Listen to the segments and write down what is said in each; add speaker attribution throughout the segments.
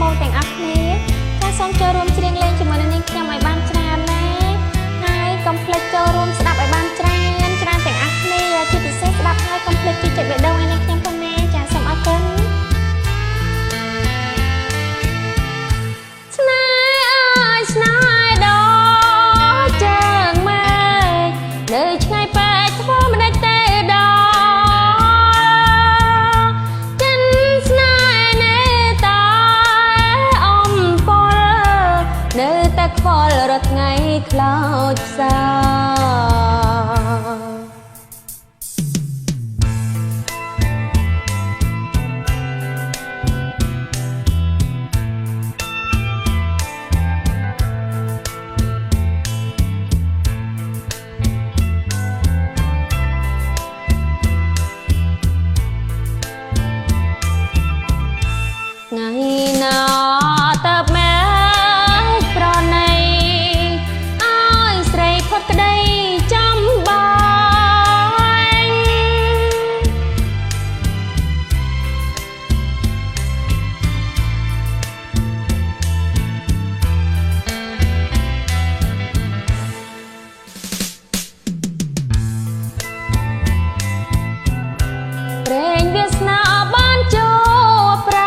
Speaker 1: ម៉ូទាំងអស់គ្នាចាសូមចូលរួមច្រៀងលេងជាមួយនឹងនាងខ្ញុំឲ្យបានច្រើនណាហើយកុំភ្លេចចូលរួមស្ដាប់ឲ្យបានច្រើនទាំងអស់គ្នាជាពិសេសស្ដាប់ហើយកុំភ្លេចជួយចុចបេះដូងឲ្យនាងខ្ញុំផងណាចាសូមអរគុណស្នេហ៍ស្នេហ៍ដល់ជើងមេឃនៅឆ្ងាយពេកធ្វើមិនដាច់ទេដល់ចិនស្នេហ៍នេះតែអំពលនៅតែខ្វល់រាល់ថ្ងៃខ្លោចផ្សាថ្ងៃណាតើមែប្រណីឲ្យស្រីផុតក្តីចំបាញ់ព្រេងវាសនាបានជួបប្រា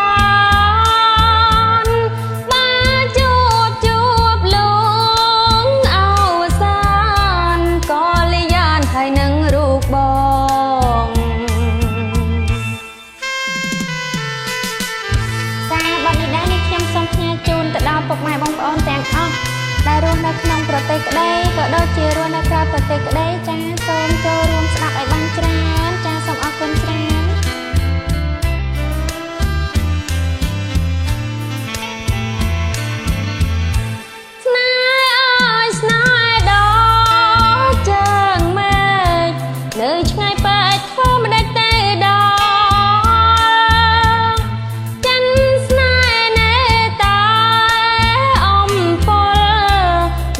Speaker 1: ពុកម៉ែបងប្អូនទាំងអស់ដែលរស់នៅក្នុងប្រទេសក្តីក៏ដូចជារស់នៅក្រៅប្រទេសក្តីចាសូមចូលរួមស្ដាប់ឲ្យបានច្រើនចាសូមអរគុណច្រើនស្នេហ៍ស្នេហ៍ដល់ជើងមេឃនៅឆ្ងាយពេកធ្វើមិនដាច់ទេ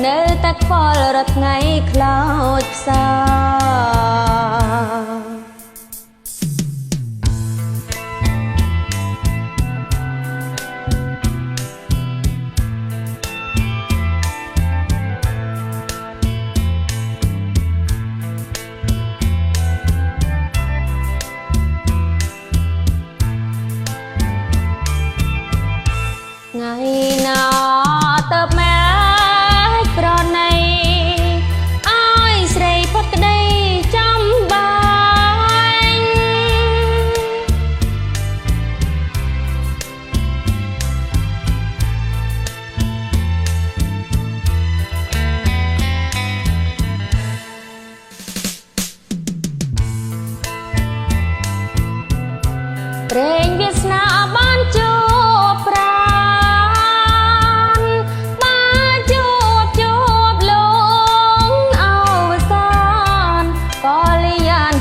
Speaker 1: នៅតែខ្វល់រាល់ថ្ងៃខ្លោចផ្សាថ្ងៃណាតើមែប្រណីឲ្យស្រីផុតក្តីចំបាញ់ព្រេងវាសនាបានជួបប្រា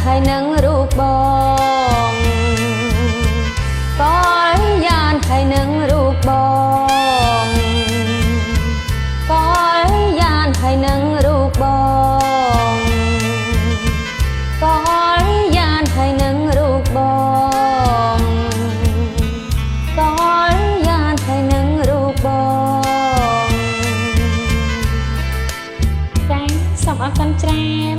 Speaker 1: ហើយនឹងរូបបងក៏យ៉ាងហើយនឹងរូបបងក៏យ៉ាងហើយនឹងរូបបងក៏យ៉ាងហើយនឹងរូបបងក៏យ៉ាងហើយនឹងរូបបងចា៎សូមអរគុណច្រើន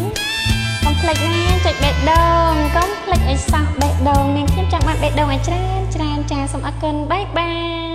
Speaker 1: កុំភ្លេចណាចុចបេះដូងកុំភ្លេចឲ្យសោះបេះដូងនាងខ្ញុំចង់បានបេះដូងឲ្យច្រើនចាសូមអរគុណបាយបាយ